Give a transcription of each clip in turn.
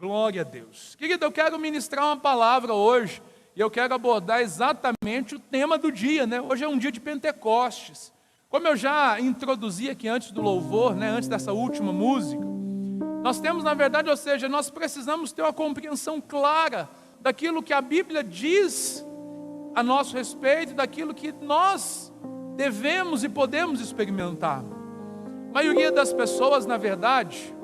Glória a Deus. Querido, eu quero ministrar uma palavra hoje, e eu quero abordar exatamente o tema do dia, né? Hoje é um dia de Pentecostes. Como eu já introduzi aqui antes do louvor, né? Antes dessa última música, nós temos, na verdade, ou seja, nós precisamos ter uma compreensão clara daquilo que a Bíblia diz a nosso respeito, daquilo que nós devemos e podemos experimentar. A maioria das pessoas, na verdade,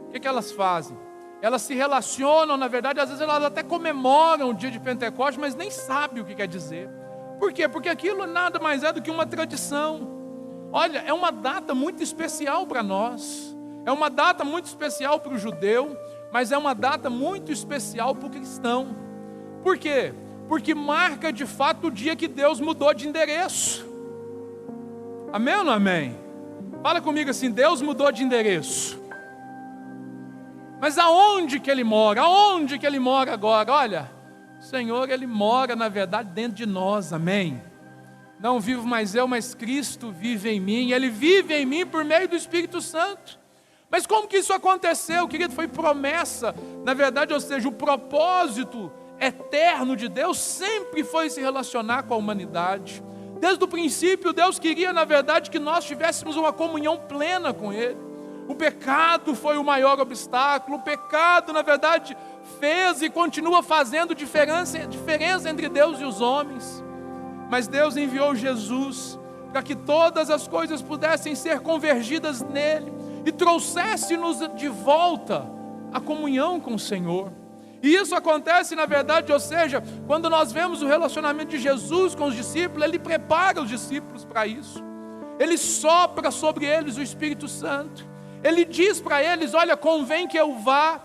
o que elas fazem? Elas se relacionam, na verdade, às vezes elas até comemoram o dia de Pentecostes, mas nem sabem o que quer dizer. Por quê? Porque aquilo nada mais é do que uma tradição. Olha, é uma data muito especial para nós. É uma data muito especial para o judeu, mas é uma data muito especial para o cristão. Por quê? Porque marca de fato o dia que Deus mudou de endereço. Amém ou não amém? Fala comigo assim, Deus mudou de endereço. Mas aonde que Ele mora? Aonde que Ele mora agora? Olha, o Senhor, Ele mora na verdade dentro de nós, amém? Não vivo mais eu, mas Cristo vive em mim. Ele vive em mim por meio do Espírito Santo. Mas como que isso aconteceu, querido? Foi promessa, na verdade, ou seja, o propósito eterno de Deus sempre foi se relacionar com a humanidade. Desde o princípio, Deus queria, na verdade, que nós tivéssemos uma comunhão plena com Ele. O pecado foi o maior obstáculo. O pecado, na verdade, fez e continua fazendo diferença entre Deus e os homens. Mas Deus enviou Jesus para que todas as coisas pudessem ser convergidas nele e trouxesse-nos de volta a comunhão com o Senhor. E isso acontece, na verdade, ou seja, quando nós vemos o relacionamento de Jesus com os discípulos, Ele prepara os discípulos para isso. Ele sopra sobre eles o Espírito Santo. Ele diz para eles, olha, convém que eu vá,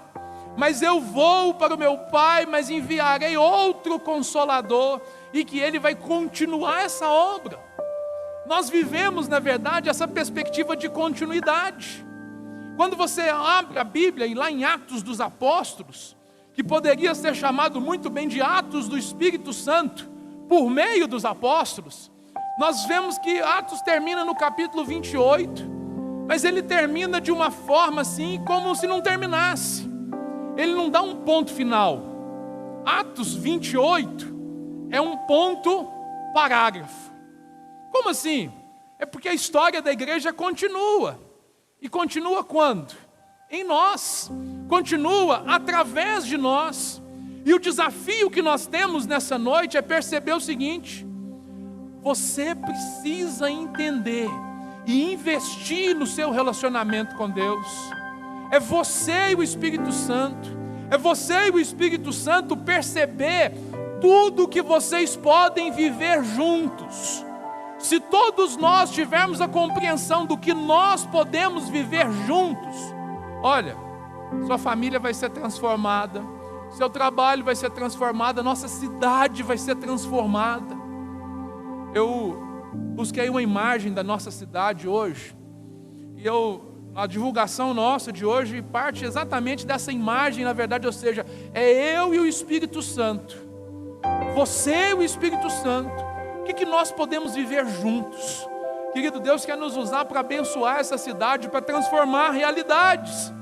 mas eu vou para o meu Pai, mas enviarei outro Consolador, e que Ele vai continuar essa obra. Nós vivemos, na verdade, essa perspectiva de continuidade. Quando você abre a Bíblia, e lá em Atos dos Apóstolos, que poderia ser chamado muito bem de Atos do Espírito Santo, por meio dos apóstolos, nós vemos que Atos termina no capítulo 28, mas ele termina de uma forma assim, como se não terminasse. Ele não dá um ponto final. Atos 28 é um ponto parágrafo. Como assim? É porque a história da igreja continua. E continua quando? Em nós. Continua através de nós. E o desafio que nós temos nessa noite é perceber o seguinte: você precisa entender e investir no seu relacionamento com Deus. É você e o Espírito Santo. É você e o Espírito Santo perceber tudo que vocês podem viver juntos. Se todos nós tivermos a compreensão do que nós podemos viver juntos, olha, sua família vai ser transformada, seu trabalho vai ser transformado, a nossa cidade vai ser transformada. Eu busquei uma imagem da nossa cidade hoje, e a divulgação nossa de hoje parte exatamente dessa imagem, na verdade, ou seja, é eu e o Espírito Santo, você e o Espírito Santo. O que nós podemos viver juntos? Querido, Deus quer nos usar para abençoar essa cidade, para transformar realidades.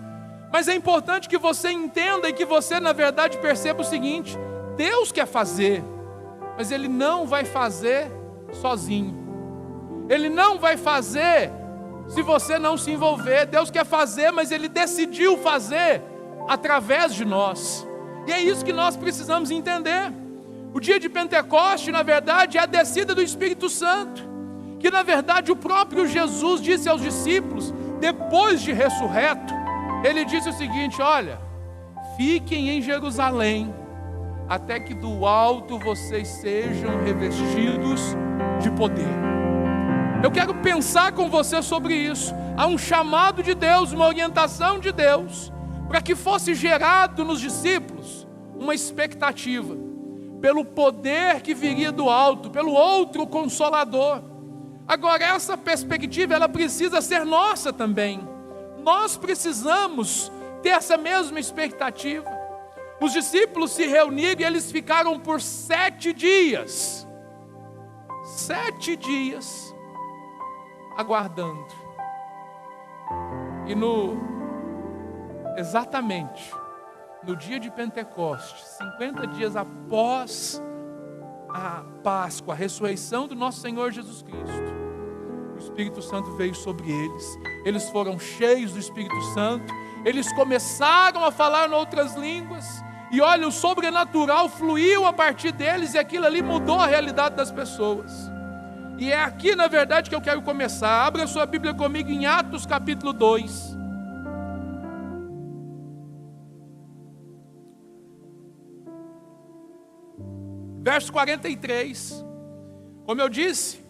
Mas é importante que você entenda e que você, na verdade, perceba o seguinte: Deus quer fazer, mas Ele não vai fazer sozinho. Ele não vai fazer se você não se envolver. Deus quer fazer, mas Ele decidiu fazer através de nós. E é isso que nós precisamos entender. O dia de Pentecostes, na verdade, é a descida do Espírito Santo, que na verdade o próprio Jesus disse aos discípulos, depois de ressurreto, Ele disse o seguinte: olha, fiquem em Jerusalém, até que do alto vocês sejam revestidos de poder. Eu quero pensar com você sobre isso. Há um chamado de Deus, uma orientação de Deus, para que fosse gerado nos discípulos uma expectativa pelo poder que viria do alto, pelo outro Consolador. Agora, essa perspectiva, ela precisa ser nossa também. Nós precisamos ter essa mesma expectativa. Os discípulos se reuniram e eles ficaram por 7 dias. 7 dias aguardando. E exatamente no dia de Pentecostes, 50 dias após a Páscoa, a ressurreição do nosso Senhor Jesus Cristo, o Espírito Santo veio sobre eles. Eles foram cheios do Espírito Santo. Eles começaram a falar em outras línguas. E olha, o sobrenatural fluiu a partir deles, e aquilo ali mudou a realidade das pessoas. E é aqui, na verdade, que eu quero começar. Abra sua Bíblia comigo em Atos capítulo 2. Verso 43. Como eu disse,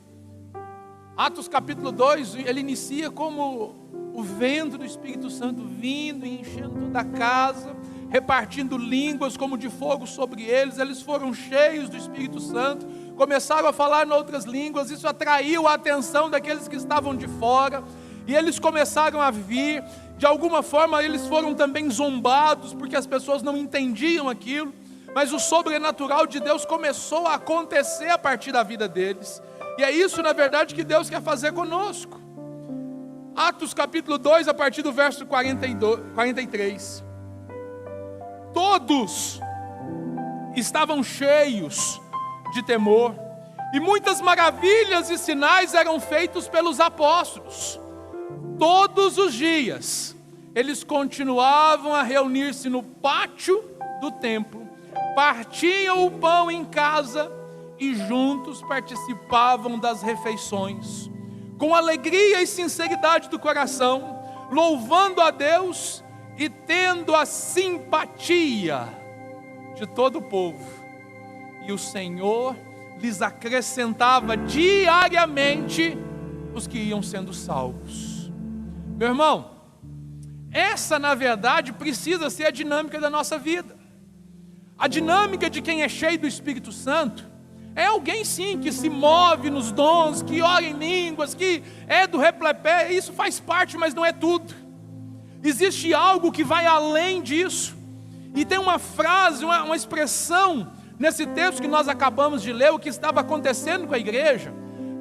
Atos capítulo 2, ele inicia como o vento do Espírito Santo vindo e enchendo toda a casa, repartindo línguas como de fogo sobre eles. Eles foram cheios do Espírito Santo, começaram a falar em outras línguas. Isso atraiu a atenção daqueles que estavam de fora, e eles começaram a vir. De alguma forma eles foram também zombados, porque as pessoas não entendiam aquilo, mas o sobrenatural de Deus começou a acontecer a partir da vida deles. E é isso, na verdade, que Deus quer fazer conosco. Atos capítulo 2, a partir do verso 43. Todos estavam cheios de temor, e muitas maravilhas e sinais eram feitos pelos apóstolos. Todos os dias, eles continuavam a reunir-se no pátio do templo, partiam o pão em casa e juntos participavam das refeições, com alegria e sinceridade do coração, louvando a Deus e tendo a simpatia de todo o povo. E o Senhor lhes acrescentava diariamente os que iam sendo salvos. Meu irmão, essa na verdade precisa ser a dinâmica da nossa vida. A dinâmica de quem é cheio do Espírito Santo é alguém sim que se move nos dons, que ora em línguas, que é do replepé. Isso faz parte, mas não é tudo. Existe algo que vai além disso. E tem uma frase, uma expressão nesse texto que nós acabamos de ler, o que estava acontecendo com a igreja,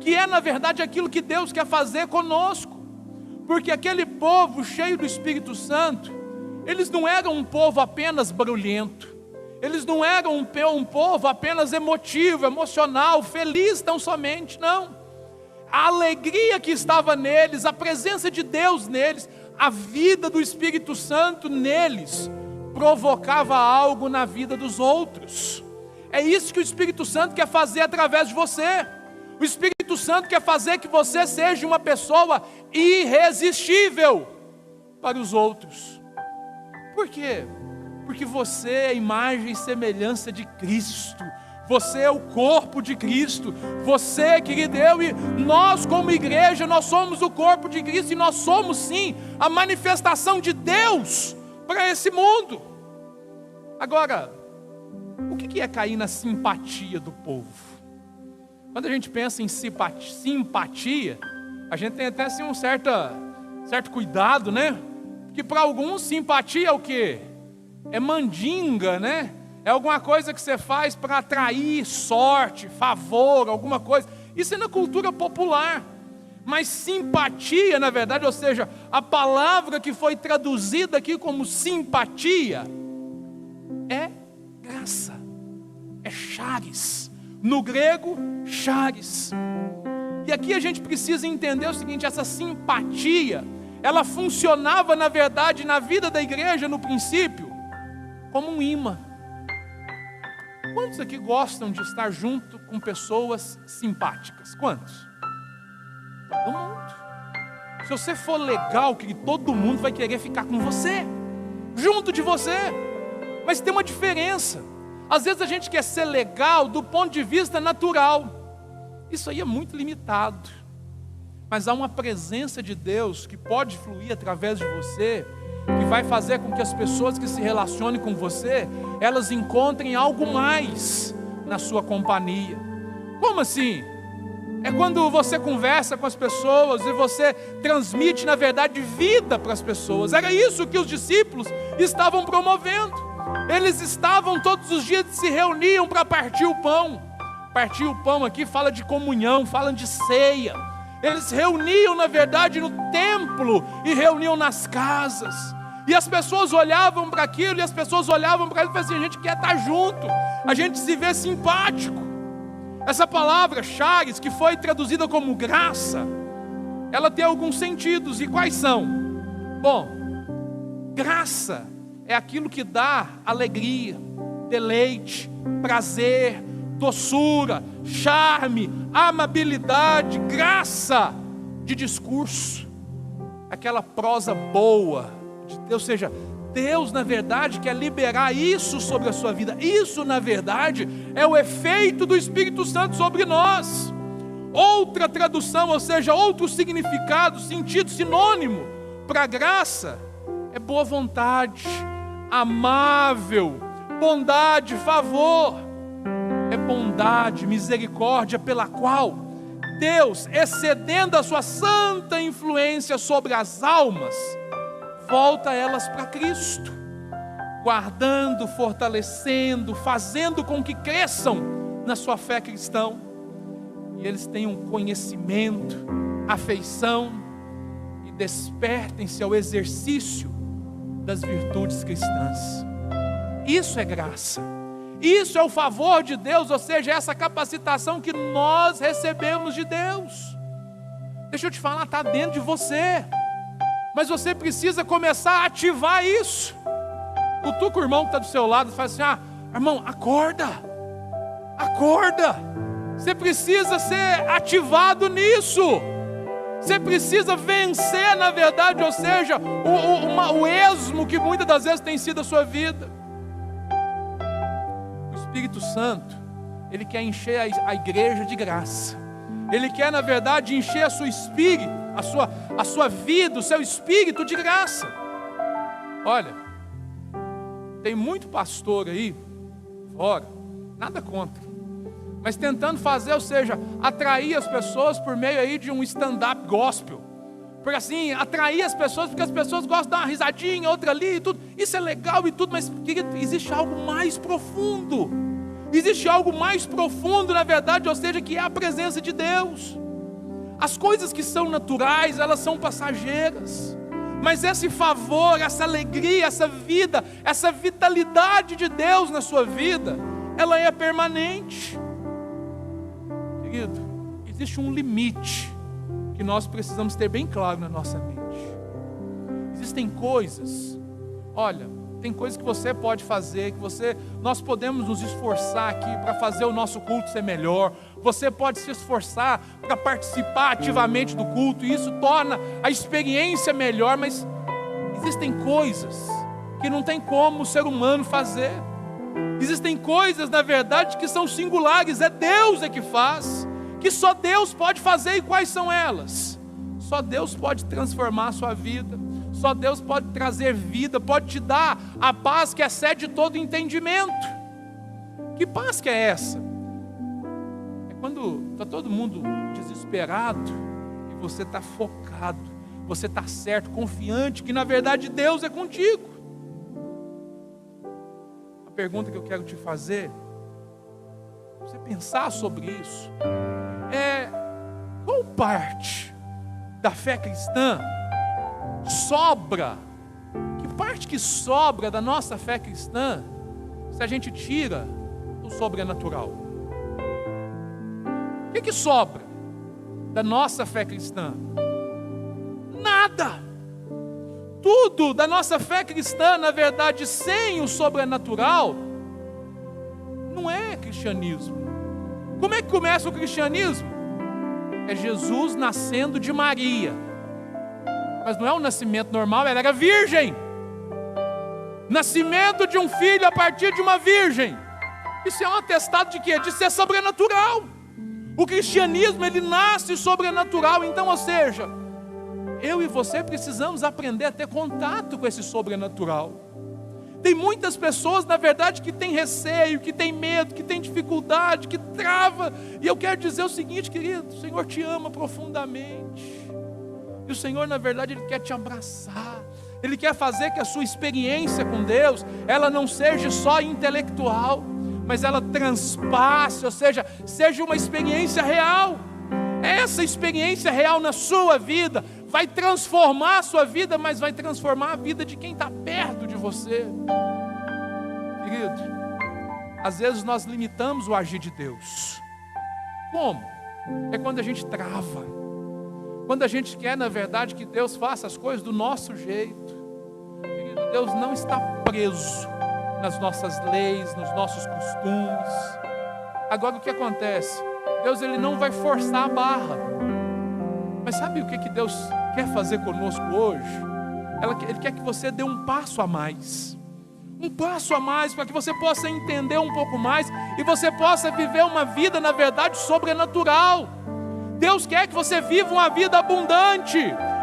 que é na verdade aquilo que Deus quer fazer conosco. Porque aquele povo cheio do Espírito Santo, eles não eram um povo apenas barulhento. Eles não eram um povo apenas emotivo, emocional, feliz tão somente, não. A alegria que estava neles, a presença de Deus neles, a vida do Espírito Santo neles, provocava algo na vida dos outros. É isso que o Espírito Santo quer fazer através de você. O Espírito Santo quer fazer que você seja uma pessoa irresistível para os outros. Por quê? Porque você é a imagem e semelhança de Cristo. Você é o corpo de Cristo. Você, querido, eu e nós como igreja, nós somos o corpo de Cristo. E nós somos sim a manifestação de Deus para esse mundo. Agora, o que é cair na simpatia do povo? Quando a gente pensa em simpatia, a gente tem até assim um certo cuidado, né? Porque para alguns simpatia é o quê? É mandinga, né? É alguma coisa que você faz para atrair sorte, favor, alguma coisa. Isso é na cultura popular. Mas simpatia, na verdade, ou seja, a palavra que foi traduzida aqui como simpatia, é graça, é charis. No grego, charis. E aqui a gente precisa entender o seguinte: essa simpatia, ela funcionava na verdade na vida da igreja no princípio como um imã. Quantos aqui gostam de estar junto com pessoas simpáticas? Quantos? Todo mundo. Se você for legal, que todo mundo vai querer ficar com você, junto de você. Mas tem uma diferença. Às vezes a gente quer ser legal do ponto de vista natural. Isso aí é muito limitado. Mas há uma presença de Deus que pode fluir através de você, que vai fazer com que as pessoas que se relacionem com você, elas encontrem algo mais na sua companhia. Como assim? É quando você conversa com as pessoas e você transmite, na verdade, vida para as pessoas. Era isso que os discípulos estavam promovendo. Eles estavam todos os dias, se reuniam para partir o pão. Partir o pão aqui fala de comunhão, fala de ceia. Eles se reuniam, na verdade, no templo e reuniam nas casas. E as pessoas olhavam para aquilo, e as pessoas olhavam para ele e falavam assim: a gente quer estar junto, a gente se vê simpático. Essa palavra charis, que foi traduzida como graça, ela tem alguns sentidos, e quais são? Bom, graça é aquilo que dá alegria, deleite, prazer, doçura, charme, amabilidade, graça de discurso, aquela prosa boa de Deus. Ou seja, Deus na verdade quer liberar isso sobre a sua vida. Isso na verdade é o efeito do Espírito Santo sobre nós. Outra tradução, ou seja, outro significado, sentido, sinônimo para graça é boa vontade, amável, bondade, favor. É bondade, misericórdia pela qual Deus, excedendo a sua santa influência sobre as almas, volta elas para Cristo, guardando, fortalecendo, fazendo com que cresçam na sua fé cristã, e eles tenham conhecimento, afeição, e despertem-se ao exercício das virtudes cristãs. Isso é graça, isso é o favor de Deus, ou seja, essa capacitação que nós recebemos de Deus. Deixa eu te falar, está dentro de você, mas você precisa começar a ativar isso. Cutuca o irmão que está do seu lado e fala assim: irmão, acorda, você precisa ser ativado nisso, você precisa vencer na verdade, ou seja, o esmo que muitas das vezes tem sido a sua vida. O Espírito Santo, Ele quer encher a igreja de graça, Ele quer na verdade encher a sua espírito, a sua vida, o seu espírito de graça. Olha, tem muito pastor aí fora, nada contra, mas tentando fazer, ou seja, atrair as pessoas por meio aí de um stand-up gospel, porque assim, atrair as pessoas, porque as pessoas gostam de dar uma risadinha, outra ali e tudo, isso é legal e tudo, mas querido, existe algo mais profundo, na verdade, ou seja, que é a presença de Deus. As coisas que são naturais, elas são passageiras, mas esse favor, essa alegria, essa vida, essa vitalidade de Deus na sua vida, ela é permanente. Querido, existe um limite que nós precisamos ter bem claro na nossa mente. Existem coisas, olha, tem coisas que você pode fazer, nós podemos nos esforçar aqui para fazer o nosso culto ser melhor. Você pode se esforçar para participar ativamente do culto, e isso torna a experiência melhor, mas existem coisas que não tem como o ser humano fazer. Existem coisas, na verdade, que são singulares, é Deus que faz, que só Deus pode fazer. E quais são elas? Só Deus pode transformar a sua vida, só Deus pode trazer vida, pode te dar a paz que excede todo entendimento. Que paz que é essa? É quando está todo mundo desesperado e você está focado, você está certo, confiante que na verdade Deus é contigo. A pergunta que eu quero te fazer, você pensar sobre isso, é: qual parte da fé cristã sobra? Que parte que sobra da nossa fé cristã se a gente tira o sobrenatural? O que sobra da nossa fé cristã? Nada. Tudo da nossa fé cristã, na verdade, sem o sobrenatural, não é cristianismo. Como é que começa o cristianismo? É Jesus nascendo de Maria, mas não é um nascimento normal, ela era virgem. Nascimento de um filho a partir de uma virgem, isso é um atestado de quê? De ser sobrenatural. O cristianismo, ele nasce sobrenatural. Então, ou seja, eu e você precisamos aprender a ter contato com esse sobrenatural. Tem muitas pessoas, na verdade, que têm receio, que têm medo, que têm dificuldade, que trava. E eu quero dizer o seguinte, querido: o Senhor te ama profundamente. E o Senhor, na verdade, Ele quer te abraçar. Ele quer fazer que a sua experiência com Deus, ela não seja só intelectual, mas ela transpasse, ou seja uma experiência real. Essa experiência real na sua vida vai transformar a sua vida, mas vai transformar a vida de quem está perto de você. Querido, às vezes nós limitamos o agir de Deus. Como? É quando a gente trava. Quando a gente quer, na verdade, que Deus faça as coisas do nosso jeito. Querido, Deus não está preso nas nossas leis, nos nossos costumes. Agora o que acontece? Deus, ele não vai forçar a barra. Mas sabe o que Deus quer fazer conosco hoje? Ele quer que você dê um passo a mais. Um passo a mais, para que você possa entender um pouco mais e você possa viver uma vida, na verdade, sobrenatural. Deus quer que você viva uma vida abundante,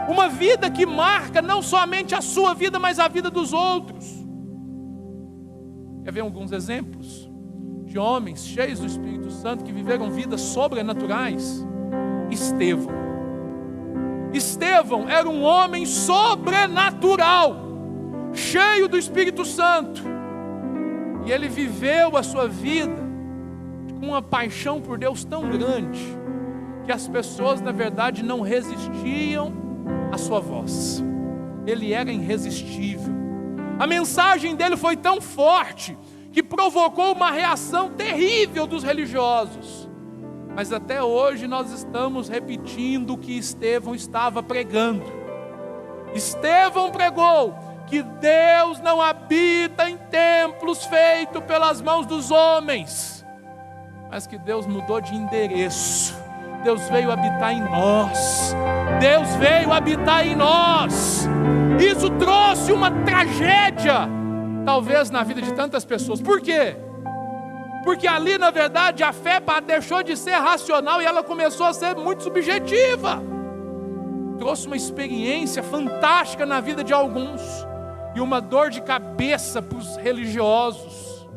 uma vida que marca não somente a sua vida, mas a vida dos outros. Quer ver alguns exemplos de homens cheios do Espírito Santo que viveram vidas sobrenaturais? Estevão era um homem sobrenatural, cheio do Espírito Santo, e ele viveu a sua vida com uma paixão por Deus tão grande, que as pessoas, na verdade, não resistiam à sua voz. Ele era irresistível. A mensagem dele foi tão forte, que provocou uma reação terrível dos religiosos. Mas até hoje nós estamos repetindo o que Estevão estava pregando. Estevão pregou que Deus não habita em templos feitos pelas mãos dos homens, mas que Deus mudou de endereço. Deus veio habitar em nós. Deus veio habitar em nós. Isso trouxe uma tragédia, talvez na vida de tantas pessoas. Por quê? Porque ali, na verdade, a fé deixou de ser racional e ela começou a ser muito subjetiva. Trouxe uma experiência fantástica na vida de alguns e uma dor de cabeça para os religiosos.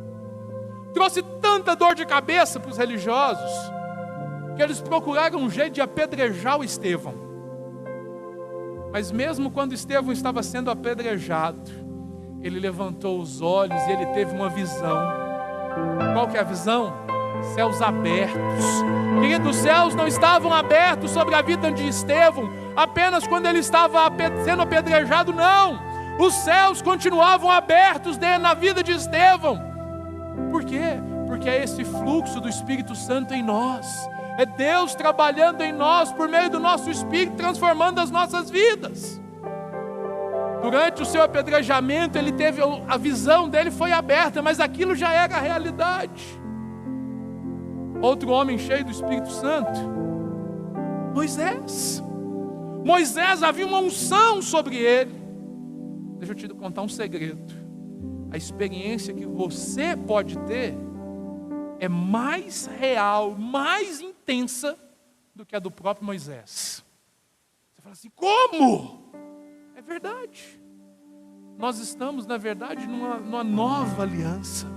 Trouxe tanta dor de cabeça para os religiosos que eles procuraram um jeito de apedrejar o Estevão. Mas mesmo quando Estevão estava sendo apedrejado, ele levantou os olhos e ele teve uma visão. Qual que é a visão? Céus abertos. Querido, os céus não estavam abertos sobre a vida de Estevão apenas quando ele estava sendo apedrejado, não. Os céus continuavam abertos na vida de Estevão. Por quê? Porque é esse fluxo do Espírito Santo em nós. É Deus trabalhando em nós por meio do nosso Espírito, transformando as nossas vidas. Durante o seu apedrejamento, ele teve a visão dele foi aberta, mas aquilo já era a realidade. Outro homem cheio do Espírito Santo, Moisés. Moisés, havia uma unção sobre ele. Deixa eu te contar um segredo. A experiência que você pode ter é mais real, mais intensa do que a do próprio Moisés. Você fala assim, como? É verdade. Nós estamos, na verdade, numa nova aliança.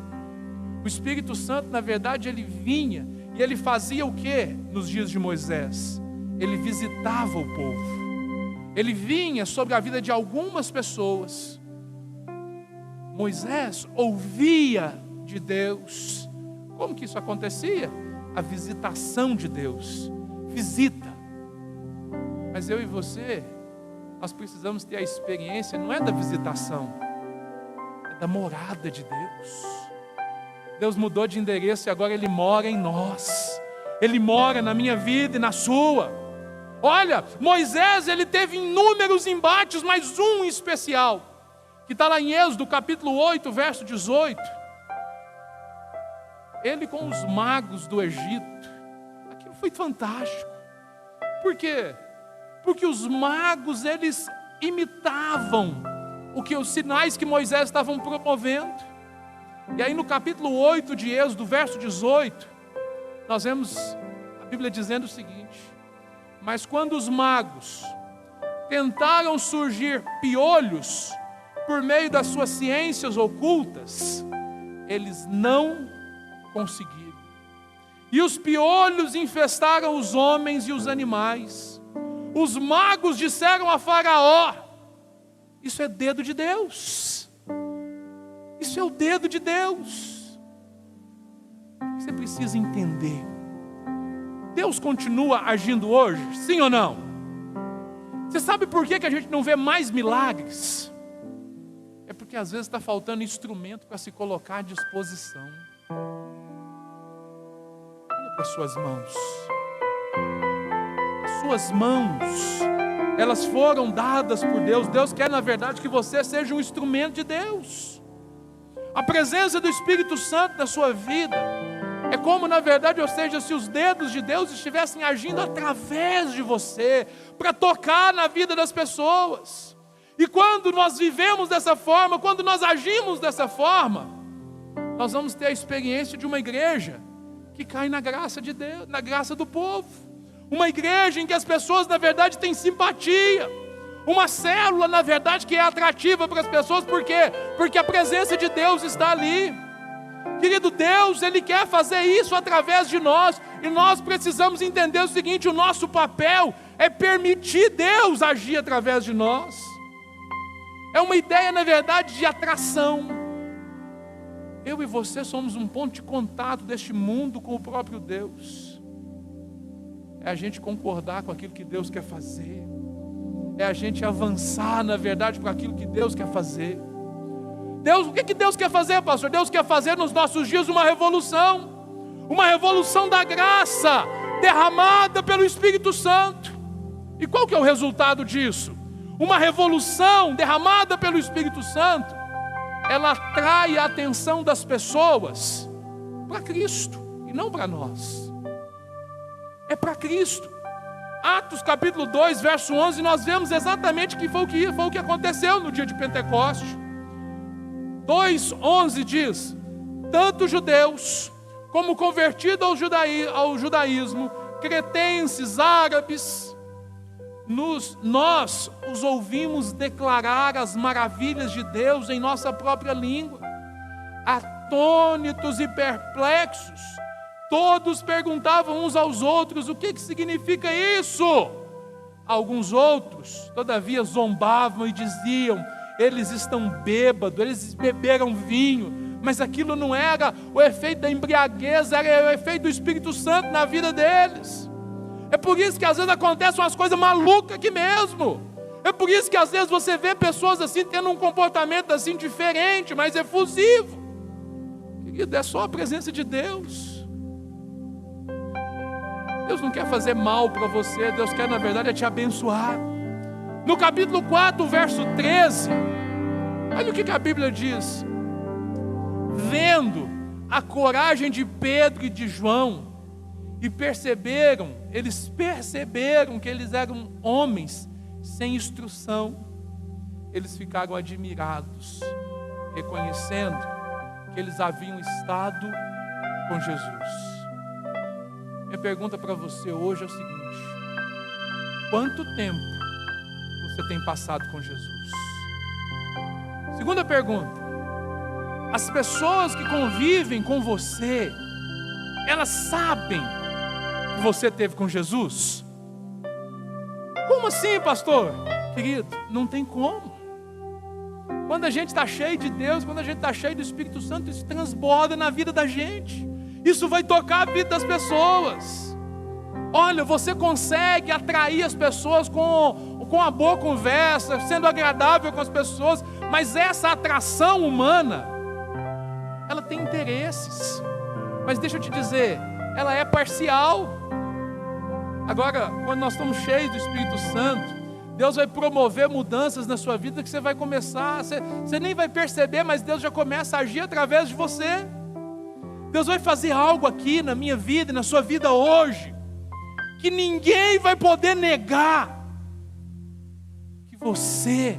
O Espírito Santo, na verdade, ele vinha e ele fazia o que nos dias de Moisés? Ele visitava o povo. Ele vinha sobre a vida de algumas pessoas. Moisés ouvia de Deus. Como que isso acontecia? A visitação de Deus. Visita. Mas eu e você, nós precisamos ter a experiência, não é da visitação, é da morada de Deus. Deus mudou de endereço e agora Ele mora em nós. Ele mora na minha vida e na sua. Olha, Moisés, ele teve inúmeros embates, mas um em especial, que está lá em Êxodo, capítulo 8, verso 18. Ele com os magos do Egito. Aquilo foi fantástico. Por quê? Porque os magos, eles imitavam os sinais que Moisés estava promovendo. E aí no capítulo 8 de Êxodo, verso 18, nós vemos a Bíblia dizendo o seguinte: mas quando os magos tentaram surgir piolhos por meio das suas ciências ocultas, eles não conseguiram. E os piolhos infestaram os homens e os animais. Os magos disseram a Faraó: isso é dedo de Deus. Isso é o dedo de Deus. Você precisa entender. Deus continua agindo hoje? Sim ou não? Você sabe por que a gente não vê mais milagres? É porque às vezes está faltando instrumento para se colocar à disposição. Olha para as suas mãos. As suas mãos, elas foram dadas por Deus. Deus quer, na verdade, que você seja um instrumento de Deus. A presença do Espírito Santo na sua vida é como, na verdade, ou seja, se os dedos de Deus estivessem agindo através de você, para tocar na vida das pessoas. E quando nós vivemos dessa forma, quando nós agimos dessa forma, nós vamos ter a experiência de uma igreja que cai na graça de Deus, na graça do povo. Uma igreja em que as pessoas, na verdade, têm simpatia. Uma célula, na verdade, que é atrativa para as pessoas. Por quê? Porque a presença de Deus está ali. Querido, Deus, Ele quer fazer isso através de nós. E nós precisamos entender o seguinte: o nosso papel é permitir Deus agir através de nós. É uma ideia, na verdade, de atração. Eu e você somos um ponto de contato deste mundo com o próprio Deus. É a gente concordar com aquilo que Deus quer fazer. É a gente avançar, na verdade, para aquilo que Deus quer fazer. Deus, o que Deus quer fazer, pastor? Deus quer fazer nos nossos dias uma revolução da graça derramada pelo Espírito Santo. E qual que é o resultado disso? Uma revolução derramada pelo Espírito Santo, ela atrai a atenção das pessoas para Cristo e não para nós. É para Cristo. Atos capítulo 2, verso 11, nós vemos exatamente que foi o que aconteceu no dia de Pentecostes. 2:11 diz: tanto judeus como convertidos ao judaísmo, cretenses, árabes, nós os ouvimos declarar as maravilhas de Deus em nossa própria língua. Atônitos e perplexos, todos perguntavam uns aos outros: o que significa isso? Alguns outros, todavia, zombavam e diziam: eles estão bêbados, eles beberam vinho. Mas aquilo não era o efeito da embriaguez, era o efeito do Espírito Santo na vida deles. É por isso que às vezes acontecem umas coisas malucas aqui mesmo. É por isso que às vezes você vê pessoas assim, tendo um comportamento assim diferente, mas efusivo. Querido, é só a presença de Deus. Deus não quer fazer mal para você, Deus quer, na verdade, te abençoar. No capítulo 4, verso 13, olha o que a Bíblia diz: vendo a coragem de Pedro e de João, eles perceberam que eles eram homens sem instrução, eles ficaram admirados, reconhecendo que eles haviam estado com Jesus. Minha pergunta para você hoje é o seguinte: quanto tempo você tem passado com Jesus? Segunda pergunta: as pessoas que convivem com você, elas sabem que você teve com Jesus? Como assim, pastor? Querido, não tem como. Quando a gente está cheio de Deus, quando a gente está cheio do Espírito Santo, isso transborda na vida da gente. Isso vai tocar a vida das pessoas. Olha, você consegue atrair as pessoas com a boa conversa, sendo agradável com as pessoas, mas essa atração humana, ela tem interesses. Mas deixa eu te dizer, ela é parcial. Agora, quando nós estamos cheios do Espírito Santo, Deus vai promover mudanças na sua vida que você vai começar, você nem vai perceber, mas Deus já começa a agir através de você. Deus vai fazer algo aqui na minha vida e na sua vida hoje, que ninguém vai poder negar que você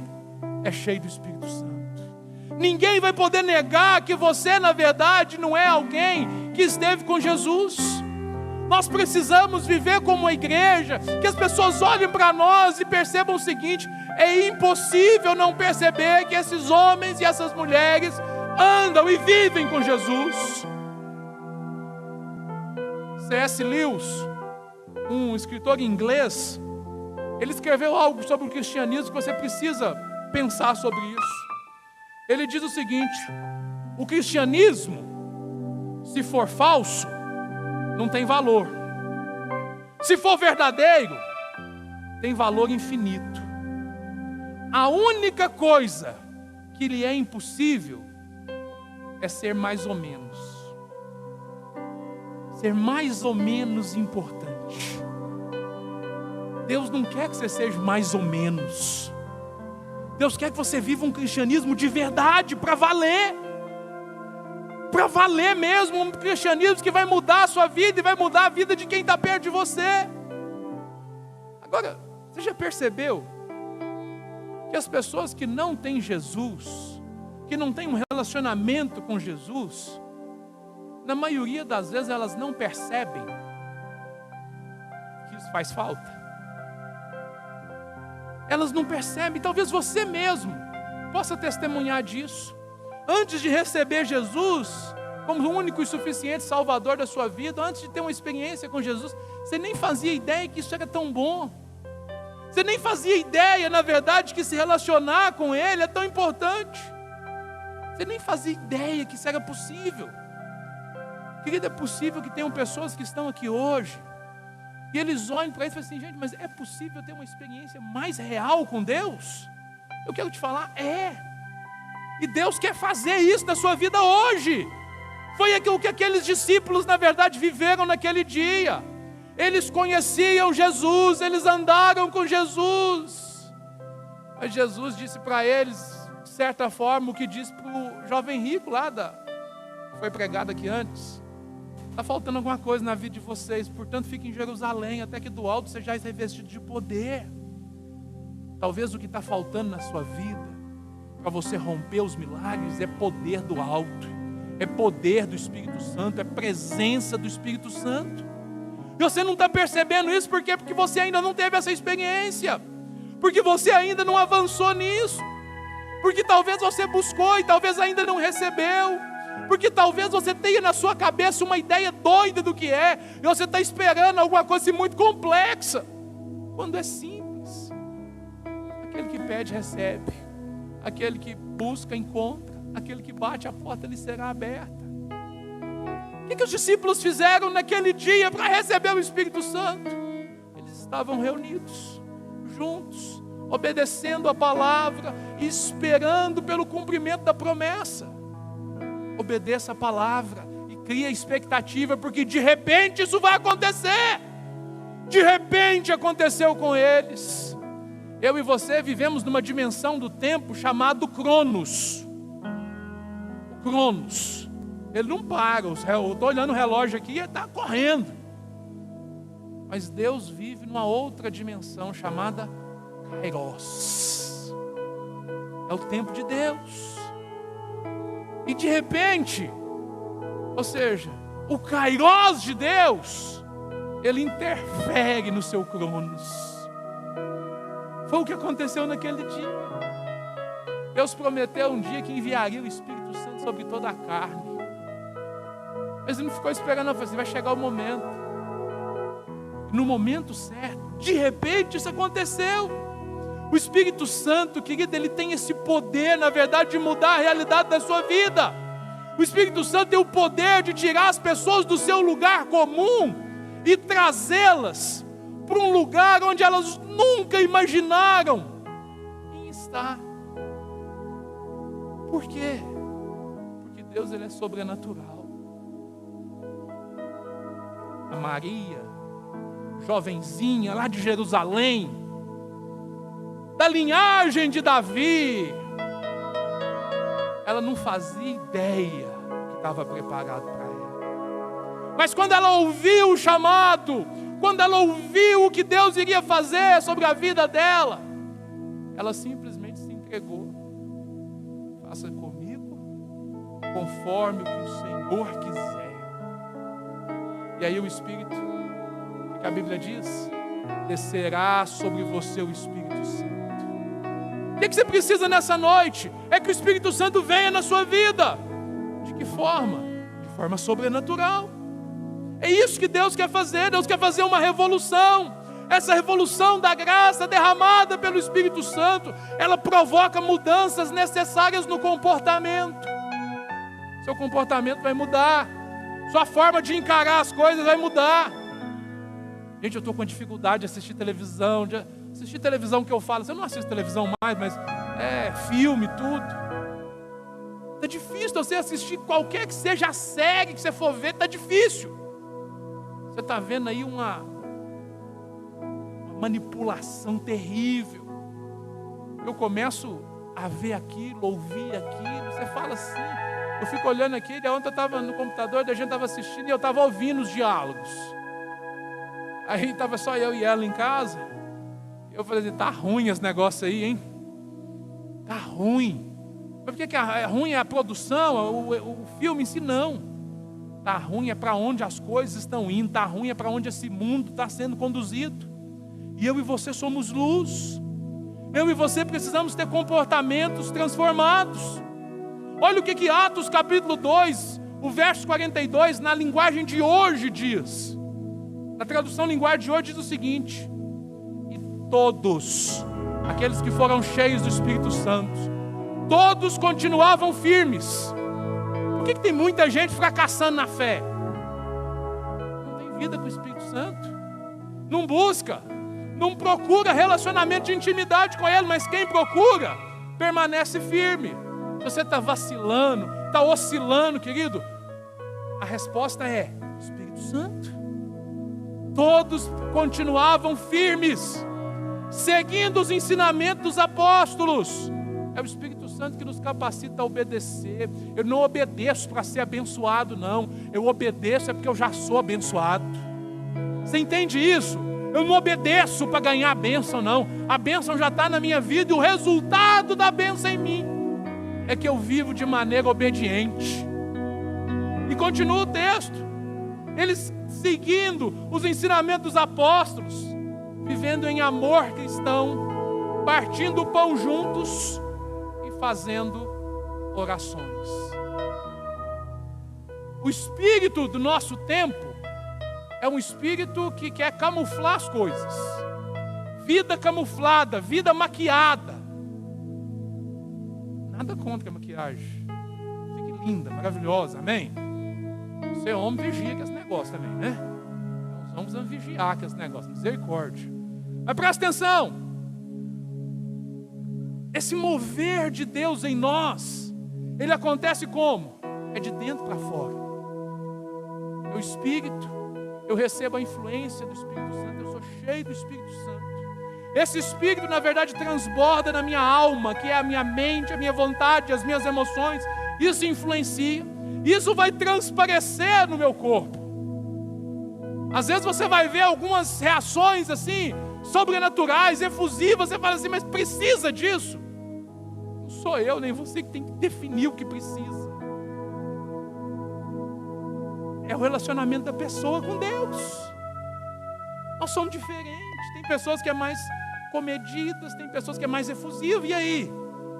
é cheio do Espírito Santo. Ninguém vai poder negar que você, na verdade, não é alguém que esteve com Jesus. Nós precisamos viver como uma igreja, que as pessoas olhem para nós e percebam o seguinte: é impossível não perceber que esses homens e essas mulheres andam e vivem com Jesus. C.S. Lewis, um escritor inglês, ele escreveu algo sobre o cristianismo que você precisa pensar sobre isso. Ele diz o seguinte: o cristianismo, se for falso, não tem valor. Se for verdadeiro, tem valor infinito. A única coisa que lhe é impossível é ser mais ou menos. Ser mais ou menos importante. Deus não quer que você seja mais ou menos. Deus quer que você viva um cristianismo de verdade, para valer. Para valer mesmo, um cristianismo que vai mudar a sua vida e vai mudar a vida de quem está perto de você. Agora, você já percebeu que as pessoas que não têm Jesus, que não têm um relacionamento com Jesus, na maioria das vezes elas não percebem que isso faz falta? Elas não percebem, talvez você mesmo possa testemunhar disso. Antes de receber Jesus como o único e suficiente Salvador da sua vida, antes de ter uma experiência com Jesus, você nem fazia ideia que isso era tão bom. Você nem fazia ideia, na verdade, que se relacionar com Ele é tão importante. Você nem fazia ideia que isso era possível. Querido, é possível que tenham pessoas que estão aqui hoje e eles olhem para isso e falam assim: gente, mas é possível ter uma experiência mais real com Deus? Eu quero te falar, e Deus quer fazer isso na sua vida hoje. Foi aquilo que aqueles discípulos, na verdade, viveram naquele dia. Eles conheciam Jesus, eles andaram com Jesus. Mas Jesus disse para eles, de certa forma, o que disse para o jovem rico lá, que foi pregado aqui antes: está faltando alguma coisa na vida de vocês, portanto fiquem em Jerusalém, até que do alto sejais revestidos de poder. Talvez o que está faltando na sua vida, para você romper os milagres, é poder do alto, é poder do Espírito Santo, é presença do Espírito Santo. E você não está percebendo isso, por quê? Porque você ainda não teve essa experiência, porque você ainda não avançou nisso, porque talvez você buscou e talvez ainda não recebeu, porque talvez você tenha na sua cabeça uma ideia doida do que é, e você está esperando alguma coisa assim muito complexa, quando é simples. Aquele que pede, recebe. Aquele que busca, encontra. Aquele que bate, a porta lhe será aberta. O que os discípulos fizeram naquele dia para receber o Espírito Santo? Eles estavam reunidos, juntos, obedecendo a palavra e esperando pelo cumprimento da promessa. Obedeça a palavra e crie expectativa, porque de repente isso vai acontecer. De repente aconteceu com eles. Eu e você vivemos numa dimensão do tempo chamado Cronos. O Cronos, ele não para. Eu estou olhando o relógio aqui e ele está correndo. Mas Deus vive numa outra dimensão chamada Kairos. É o tempo de Deus. E de repente, ou seja, o Kairos de Deus, ele interfere no seu Cronos. Foi o que aconteceu naquele dia. Deus prometeu um dia que enviaria o Espírito Santo sobre toda a carne. Mas ele não ficou esperando, não. Falou assim: vai chegar o momento. No momento certo, de repente isso aconteceu. O Espírito Santo, querido, ele tem esse poder, na verdade, de mudar a realidade da sua vida. O Espírito Santo tem o poder de tirar as pessoas do seu lugar comum e trazê-las para um lugar onde elas nunca imaginaram em estar. Por quê? Porque Deus, ele é sobrenatural. A Maria, jovenzinha lá de Jerusalém, da linhagem de Davi, ela não fazia ideia que estava preparado para ela. Mas quando ela ouviu o chamado, quando ela ouviu o que Deus iria fazer sobre a vida dela, ela simplesmente se entregou. Faça comigo conforme o que o Senhor quiser. E aí o Espírito, o que a Bíblia diz? Descerá sobre você o Espírito Santo. O que você precisa nessa noite? É que o Espírito Santo venha na sua vida. De que forma? De forma sobrenatural. É isso que Deus quer fazer. Deus quer fazer uma revolução. Essa revolução da graça derramada pelo Espírito Santo, ela provoca mudanças necessárias no comportamento. Seu comportamento vai mudar. Sua forma de encarar as coisas vai mudar. Gente, eu estou com dificuldade de assistir televisão. Assistir televisão que eu falo, você não assiste televisão mais, mas é filme, tudo. Está difícil você assistir qualquer que seja a série que você for ver, está difícil. Você está vendo aí uma manipulação terrível. Eu começo a ver aquilo, ouvir aquilo, você fala assim, eu fico olhando aquilo, ontem eu estava no computador, a gente estava assistindo e eu estava ouvindo os diálogos. Aí estava só eu e ela em casa, eu falei assim, tá ruim esse negócio aí, hein? Tá ruim. Mas por que é ruim? É a produção, o filme em si? Não. Tá ruim é para onde as coisas estão indo, tá ruim é para onde esse mundo está sendo conduzido. E eu e você somos luz. Eu e você precisamos ter comportamentos transformados. Olha o que Atos capítulo 2, o verso 42, na linguagem de hoje diz. Na tradução linguagem de hoje diz o seguinte: e todos, aqueles que foram cheios do Espírito Santo, todos continuavam firmes. Por que tem muita gente fracassando na fé? Não tem vida com o Espírito Santo. Não busca. Não procura relacionamento de intimidade com Ele. Mas quem procura, permanece firme. Se você está vacilando, está oscilando, querido, a resposta é Espírito Santo. Todos continuavam firmes, seguindo os ensinamentos dos apóstolos. É o Espírito Santo que nos capacita a obedecer. Eu não obedeço para ser abençoado, não. Eu obedeço é porque eu já sou abençoado. Você entende isso? Eu não obedeço para ganhar a bênção, não. A bênção já está na minha vida e o resultado da bênção em mim é que eu vivo de maneira obediente. E continua o texto. Eles seguindo os ensinamentos dos apóstolos, vivendo em amor cristão, partindo o pão juntos e fazendo orações. O espírito do nosso tempo é um espírito que quer camuflar as coisas. Vida camuflada, vida maquiada. Nada contra a maquiagem. Fique linda, maravilhosa, amém? Você é homem, vigia com esse negócio também, né? Nós vamos vigiar com esse negócio, misericórdia. Mas presta atenção. Esse mover de Deus em nós, ele acontece como? É de dentro para fora. É o Espírito. Eu recebo a influência do Espírito Santo, eu sou cheio do Espírito Santo. Esse Espírito, na verdade, transborda na minha alma, que é a minha mente, a minha vontade, as minhas emoções. Isso influencia, isso vai transparecer no meu corpo. Às vezes você vai ver algumas reações assim, sobrenaturais, efusivas, você fala assim, mas precisa disso? Não sou eu, nem você que tem que definir o que precisa. É o relacionamento da pessoa com Deus. Nós somos diferentes. Tem pessoas que é mais comedidas, tem pessoas que é mais efusiva. E aí?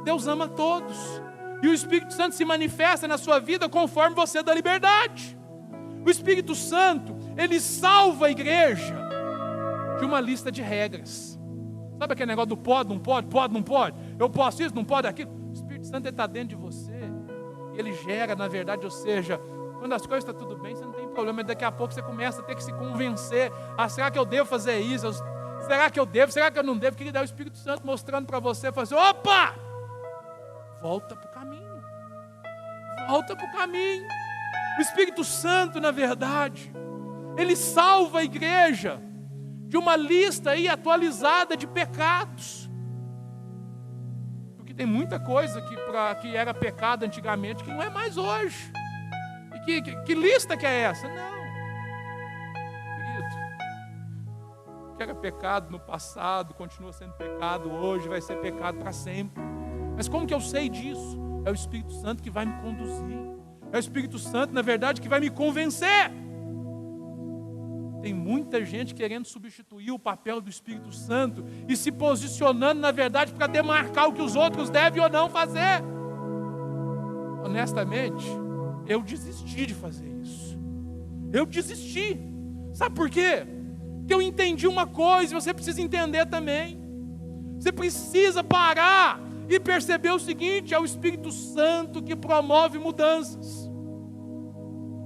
Deus ama todos. E o Espírito Santo se manifesta na sua vida conforme você dá liberdade. O Espírito Santo, ele salva a igreja de uma lista de regras. Sabe aquele negócio do pode, não pode, pode, não pode? Eu posso isso, não pode aquilo. O Espírito Santo está dentro de você. E ele gera, na verdade, ou seja, quando as coisas estão tudo bem, você não tem problema. Mas daqui a pouco você começa a ter que se convencer. Ah, será que eu devo fazer isso? Será que eu devo? Será que eu não devo? Queria dar o Espírito Santo mostrando para você. Fazer, opa! Volta para o caminho. Volta para o caminho. O Espírito Santo, na verdade, ele salva a igreja de uma lista aí atualizada de pecados. Porque tem muita coisa que era pecado antigamente que não é mais hoje. Que lista que é essa? Não. Querido, o que era pecado no passado, continua sendo pecado hoje, vai ser pecado para sempre. Mas como que eu sei disso? É o Espírito Santo que vai me conduzir. É o Espírito Santo, na verdade, que vai me convencer. Tem muita gente querendo substituir o papel do Espírito Santo e se posicionando, na verdade, para demarcar o que os outros devem ou não fazer. Honestamente, eu desisti de fazer isso. Eu desisti. Sabe por quê? Porque eu entendi uma coisa, você precisa entender também. Você precisa parar e perceber o seguinte: é o Espírito Santo que promove mudanças.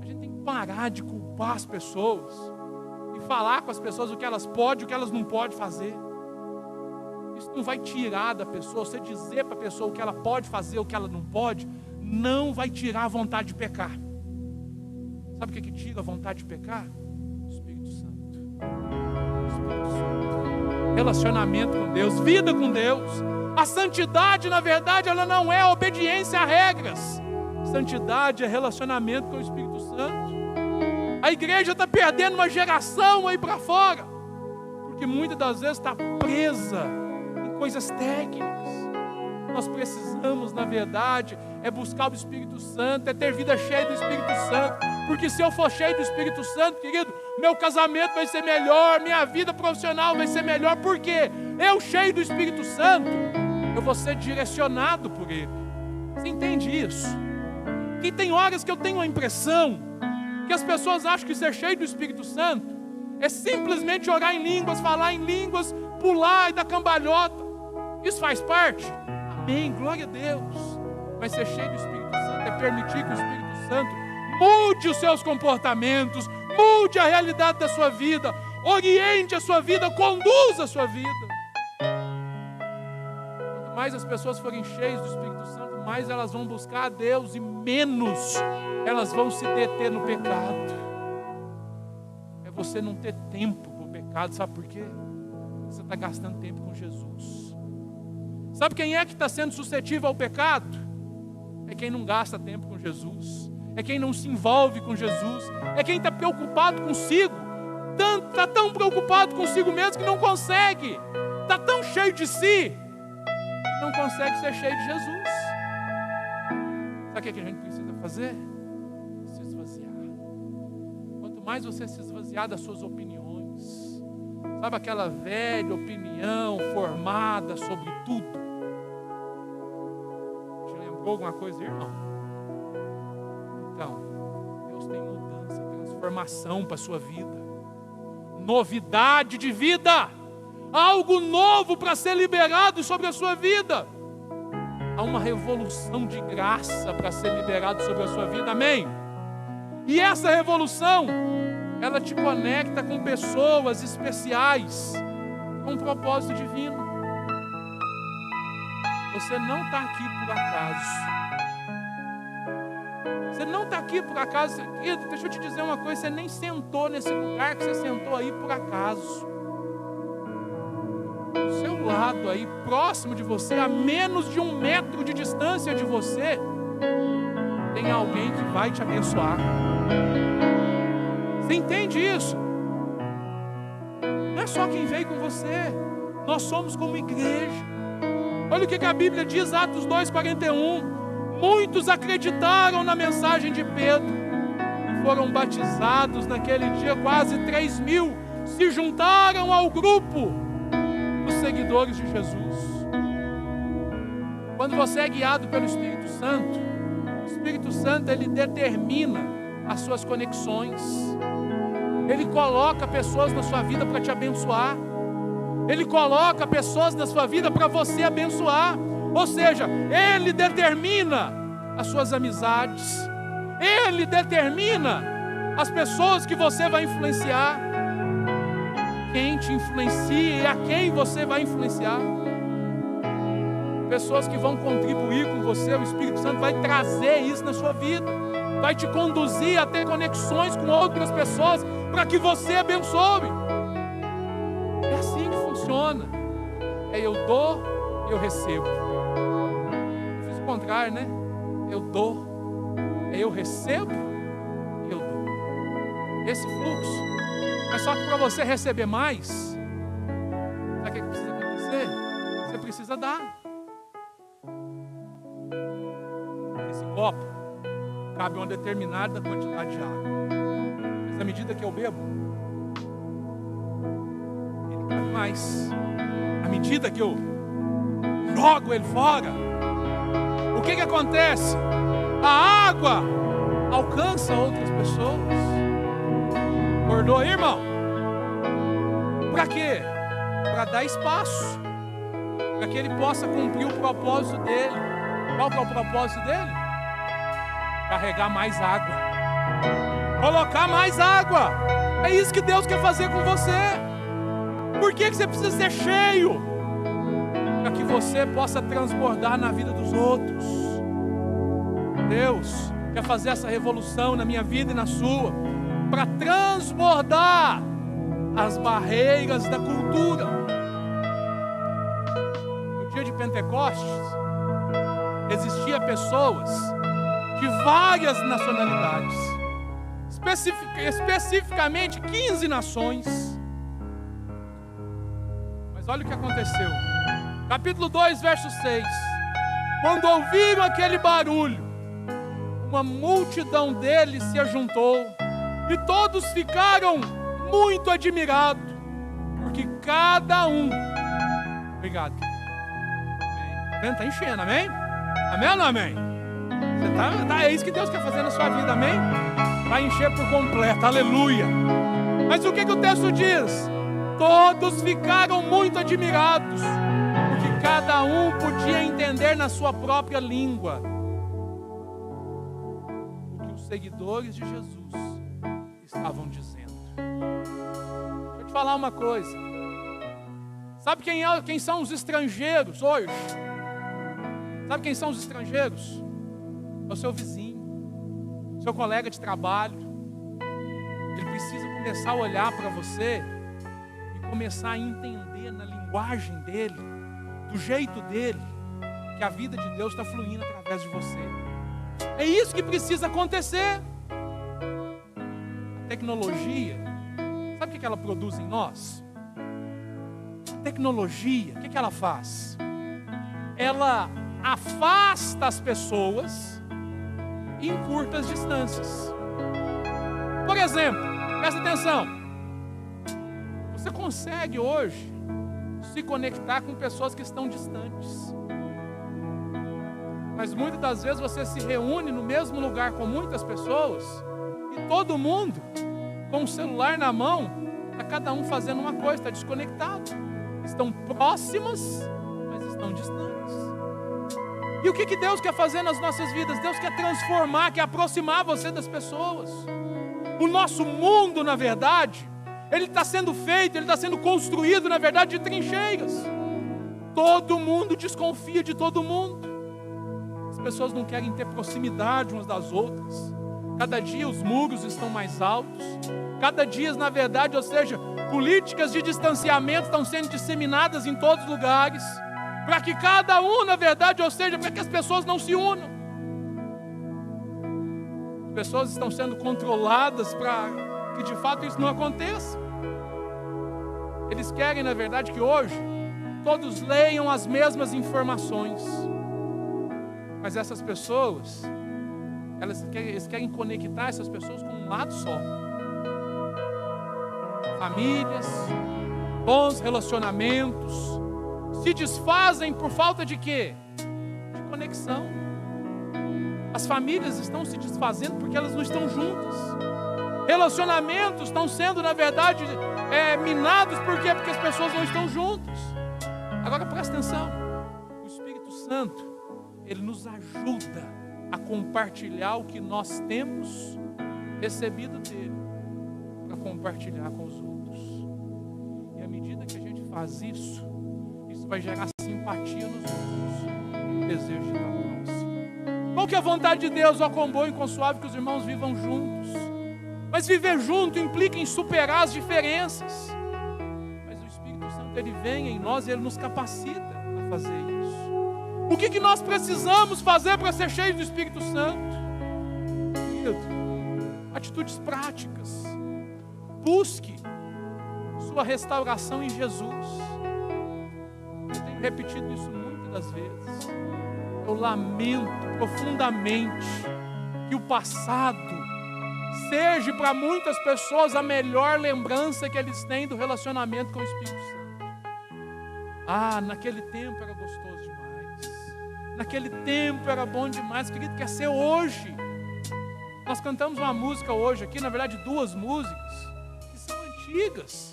A gente tem que parar de culpar as pessoas e falar com as pessoas o que elas podem e o que elas não podem fazer. Isso não vai tirar da pessoa, você dizer para a pessoa o que ela pode fazer, o que ela não pode, não vai tirar a vontade de pecar. Sabe o que tira a vontade de pecar? O Espírito Santo. O Espírito Santo. Relacionamento com Deus, vida com Deus. A santidade, na verdade, ela não é obediência a regras. Santidade é relacionamento com o Espírito Santo. A igreja está perdendo uma geração aí para fora, porque muitas das vezes está presa em coisas técnicas. Nós precisamos, na verdade, é buscar o Espírito Santo, é ter vida cheia do Espírito Santo, porque se eu for cheio do Espírito Santo, querido, meu casamento vai ser melhor, minha vida profissional vai ser melhor, porque eu cheio do Espírito Santo, eu vou ser direcionado por Ele. Você entende isso? E tem horas que eu tenho a impressão que as pessoas acham que ser cheio do Espírito Santo é simplesmente orar em línguas, falar em línguas, pular e dar cambalhota. Isso faz parte? Amém, glória a Deus. Mas ser cheio do Espírito Santo é permitir que o Espírito Santo mude os seus comportamentos, mude a realidade da sua vida, oriente a sua vida, conduza a sua vida. Quanto mais as pessoas forem cheias do Espírito Santo, mais elas vão buscar a Deus e menos elas vão se deter no pecado. É você não ter tempo para o pecado, sabe por quê? Você está gastando tempo com Jesus. Sabe quem é que está sendo suscetível ao pecado? É quem não gasta tempo com Jesus, é quem não se envolve com Jesus, é quem está preocupado consigo, está tão preocupado consigo mesmo que não consegue, está tão cheio de si, que não consegue ser cheio de Jesus. Sabe o que a gente precisa fazer? Se esvaziar. Quanto mais você se esvaziar das suas opiniões, sabe aquela velha opinião formada sobre tudo? Te lembrou alguma coisa, irmão? Então, Deus tem mudança, transformação para a sua vida, novidade de vida, algo novo para ser liberado sobre a sua vida. Há uma revolução de graça para ser liberado sobre a sua vida, amém? E essa revolução, ela te conecta com pessoas especiais, com um propósito divino. Você não está aqui por acaso. Você não está aqui por acaso. Deixa eu te dizer uma coisa, você nem sentou nesse lugar que você sentou aí por acaso. Do seu lado aí, próximo de você, a menos de 1 metro de distância de você, tem alguém que vai te abençoar. Você entende isso? Não é só quem veio com você, nós somos como igreja. Olha o que a Bíblia diz, Atos 2:41. Muitos acreditaram na mensagem de Pedro e foram batizados naquele dia. Quase 3.000 se juntaram ao grupo dos seguidores de Jesus. Quando você é guiado pelo Espírito Santo, o Espírito Santo, ele determina as suas conexões. Ele coloca pessoas na sua vida para te abençoar. Ele coloca pessoas na sua vida para você abençoar. Ou seja, Ele determina as suas amizades. Ele determina as pessoas que você vai influenciar. Quem te influencia e a quem você vai influenciar. Pessoas que vão contribuir com você. O Espírito Santo vai trazer isso na sua vida. Vai te conduzir a ter conexões com outras pessoas para que você abençoe. É assim que funciona. É eu dou e eu recebo. Eu fiz o contrário, né? Eu dou, é eu recebo e eu dou. Esse fluxo. Mas só que para você receber mais, sabe o que precisa acontecer? Você precisa dar. Esse copo cabe uma determinada quantidade de água. Mas à medida que eu bebo, ele cabe mais. À medida que eu jogo ele fora, o que acontece? A água alcança outras pessoas. Acordou aí, irmão? Para quê? Para dar espaço, para que ele possa cumprir o propósito dele. Qual que é o propósito dele? Carregar mais água, colocar mais água. É isso que Deus quer fazer com você. Por que você precisa ser cheio? para que você possa transbordar na vida dos outros. Deus quer fazer essa revolução na minha vida e na sua, para transbordar as barreiras da cultura. No dia de Pentecostes, existiam pessoas de várias nacionalidades, especificamente 15 nações. Mas olha o que aconteceu. Capítulo 2, verso 6. Quando ouviram aquele barulho, uma multidão deles se ajuntou, e todos ficaram muito admirados, porque cada um... Obrigado. Amém. Está enchendo, amém? Amém ou não amém? É isso que Deus quer fazer na sua vida, amém? Vai encher por completo, aleluia. Mas o que o texto diz? Todos ficaram muito admirados, porque cada um podia entender na sua própria língua o que os seguidores de Jesus estavam dizendo. Deixa eu te falar uma coisa. Sabe quem são os estrangeiros hoje? Sabe quem são os estrangeiros? É o seu vizinho, seu colega de trabalho. Ele precisa começar a olhar para você e começar a entender na linguagem dele, do jeito dele, que a vida de Deus está fluindo através de você. É isso que precisa acontecer. A tecnologia, sabe o que ela produz em nós? A tecnologia, o que ela faz? Ela afasta as pessoas em curtas distâncias. Por exemplo, presta atenção, você consegue hoje se conectar com pessoas que estão distantes, mas muitas das vezes você se reúne no mesmo lugar com muitas pessoas e todo mundo com o celular na mão, está cada um fazendo uma coisa, está desconectado, estão próximas, mas estão distantes. E o que Deus quer fazer nas nossas vidas? Deus quer transformar, quer aproximar você das pessoas. O nosso mundo, na verdade, ele está sendo feito, ele está sendo construído, na verdade, de trincheiras. Todo mundo desconfia de todo mundo. As pessoas não querem ter proximidade umas das outras. Cada dia os muros estão mais altos. Cada dia, na verdade, ou seja, políticas de distanciamento estão sendo disseminadas em todos os lugares, para que cada um, na verdade, ou seja, para que as pessoas não se unam. As pessoas estão sendo controladas para que de fato isso não aconteça. Eles querem, na verdade, que hoje todos leiam as mesmas informações. Mas essas pessoas, eles querem conectar essas pessoas com um lado só. Famílias, bons relacionamentos, se desfazem por falta de quê? De conexão. As famílias estão se desfazendo porque elas não estão juntas. Relacionamentos estão sendo, na verdade, minados. Por quê? Porque as pessoas não estão juntas. Agora presta atenção. O Espírito Santo, ele nos ajuda a compartilhar o que nós temos recebido dele, para compartilhar com os outros. E à medida que a gente faz isso, isso vai gerar simpatia nos outros, desejo de estar próximo. Qual que é a vontade de Deus? Ó, quão bom e quão suave que os irmãos vivam juntos. Mas viver junto implica em superar as diferenças. Mas o Espírito Santo, ele vem em nós e ele nos capacita a fazer isso. O que nós precisamos fazer para ser cheios do Espírito Santo? Atitudes práticas. Busque sua restauração em Jesus. Eu tenho repetido isso muitas das vezes. Eu lamento profundamente que o passado seja para muitas pessoas a melhor lembrança que eles têm do relacionamento com o Espírito Santo. Ah, naquele tempo era gostoso demais. Naquele tempo era bom demais. Querido, quer ser hoje. Nós cantamos uma música hoje aqui, na verdade duas músicas, que são antigas.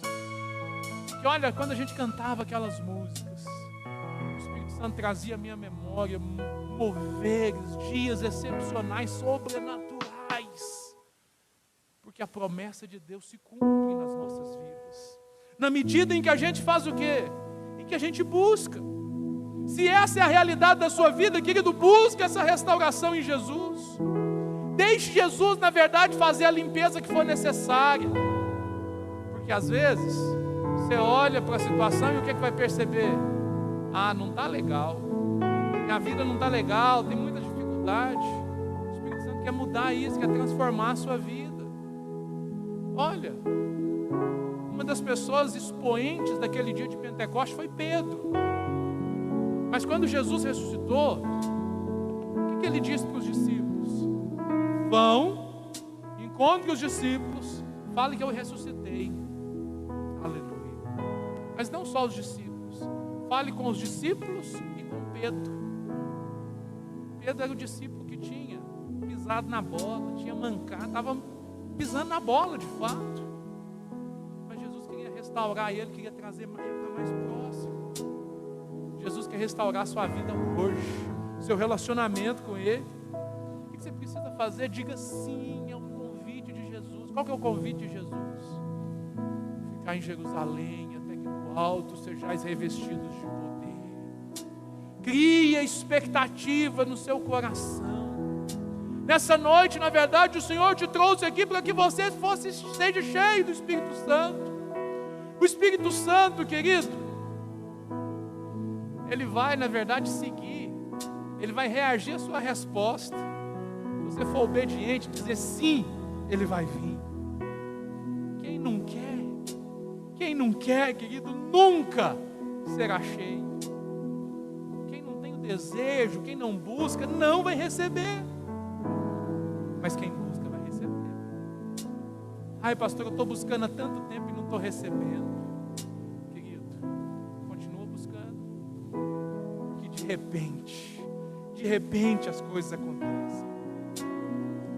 Que olha, quando a gente cantava aquelas músicas, o Espírito Santo trazia à minha memória moveres, dias excepcionais, sobrenaturais. Porque a promessa de Deus se cumpre nas nossas vidas. Na medida em que a gente faz o quê? Em que a gente busca. Se essa é a realidade da sua vida, querido, busque essa restauração em Jesus. Deixe Jesus, na verdade, fazer a limpeza que for necessária. Porque às vezes, você olha para a situação e o que vai perceber? Ah, não está legal. Minha vida não está legal, tem muita dificuldade. O Espírito Santo quer mudar isso, quer transformar a sua vida. Olha, uma das pessoas expoentes daquele dia de Pentecostes foi Pedro. Mas quando Jesus ressuscitou, o que ele disse para os discípulos? Vão, encontrem os discípulos, falem que eu ressuscitei. Aleluia. Mas não só os discípulos, fale com os discípulos e com Pedro. Pedro era o discípulo que tinha pisado na bola, tinha mancado, estava pisando na bola de fato. Mas Jesus queria restaurar ele, queria trazer ele para mais próximo. Jesus quer restaurar a sua vida hoje, seu relacionamento com Ele. O que você precisa fazer? Diga sim ao convite de Jesus. Qual que é o convite de Jesus? Ficar em Jerusalém, até que no alto sejais revestidos de poder. Crie a expectativa no seu coração. Nessa noite, na verdade, o Senhor te trouxe aqui para que você seja cheio do Espírito Santo. O Espírito Santo, querido, Ele vai, na verdade, seguir. Ele vai reagir à sua resposta. Se você for obediente, dizer sim, Ele vai vir. Quem não quer, querido, nunca será cheio. Quem não tem o desejo, quem não busca, não vai receber. Mas quem busca, vai receber. Ai, pastor, eu estou buscando há tanto tempo e não estou recebendo. De repente as coisas acontecem.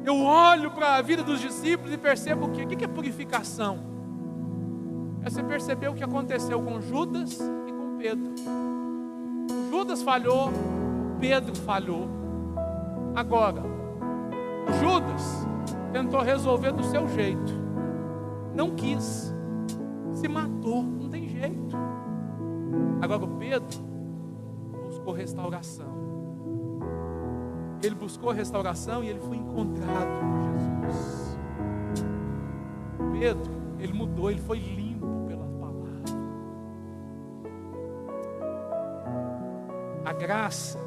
Eu olho para a vida dos discípulos e percebo o quê? O que é purificação? É você perceber o que aconteceu com Judas e com Pedro. Judas falhou, Pedro falhou. Agora, Judas tentou resolver do seu jeito, não quis, se matou, não tem jeito. Agora o Pedro buscou restauração. Ele buscou restauração e ele foi encontrado por Jesus. Pedro, ele mudou, ele foi limpo pela palavra. A graça,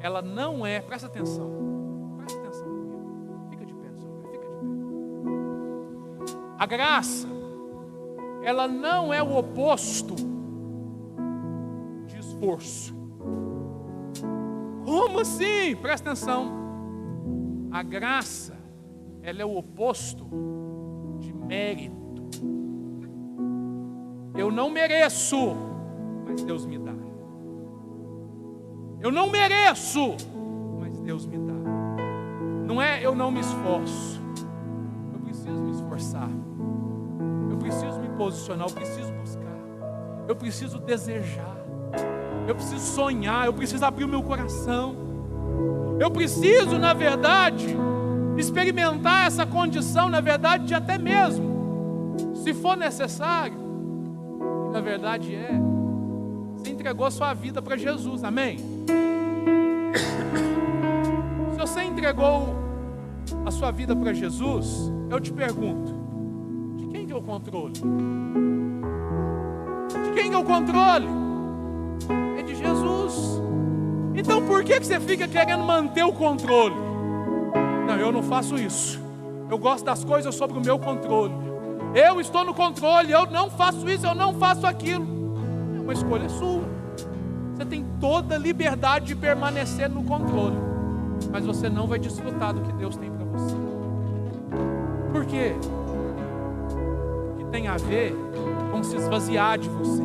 ela não é, presta atenção comigo. Fica de pé, fica de pé. A graça, ela não é o oposto de esforço. Como assim? Presta atenção. A graça, ela é o oposto de mérito. Eu não mereço, mas Deus me dá. Eu não mereço, mas Deus me dá. Não é eu não me esforço. Eu preciso me esforçar. Eu preciso me posicionar, eu preciso buscar. Eu preciso desejar. Eu preciso sonhar, eu preciso abrir o meu coração. Eu preciso, na verdade, experimentar essa condição, na verdade, de até mesmo, se for necessário, na verdade você entregou a sua vida para Jesus, amém? Se você entregou a sua vida para Jesus, eu te pergunto, de quem que é o controle? De quem que é o controle? É de Jesus. Então por que você fica querendo manter o controle? Não, eu não faço isso. Eu gosto das coisas sob o meu controle. Eu estou no controle, eu não faço isso, eu não faço aquilo. É uma escolha sua. Você tem toda a liberdade de permanecer no controle, mas você não vai desfrutar do que Deus tem para você. Por quê? Porque tem a ver com se esvaziar de você.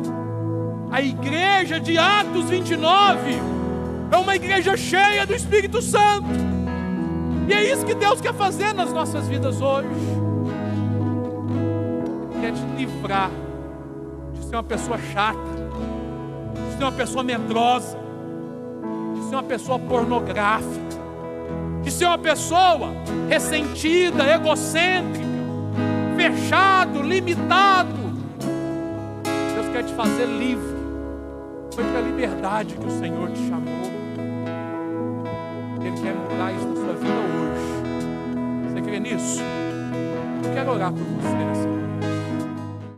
A igreja de Atos 29 é uma igreja cheia do Espírito Santo. E é isso que Deus quer fazer nas nossas vidas hoje. Ele quer te livrar de ser uma pessoa chata, de ser uma pessoa medrosa, de ser uma pessoa pornográfica, de ser uma pessoa ressentida, egocêntrica, fechado, limitado. Deus quer te fazer livre. Foi para a liberdade que o Senhor te chamou. Ele quer mudar isso na sua vida hoje. Você crê nisso? Eu quero orar por você nessa noite.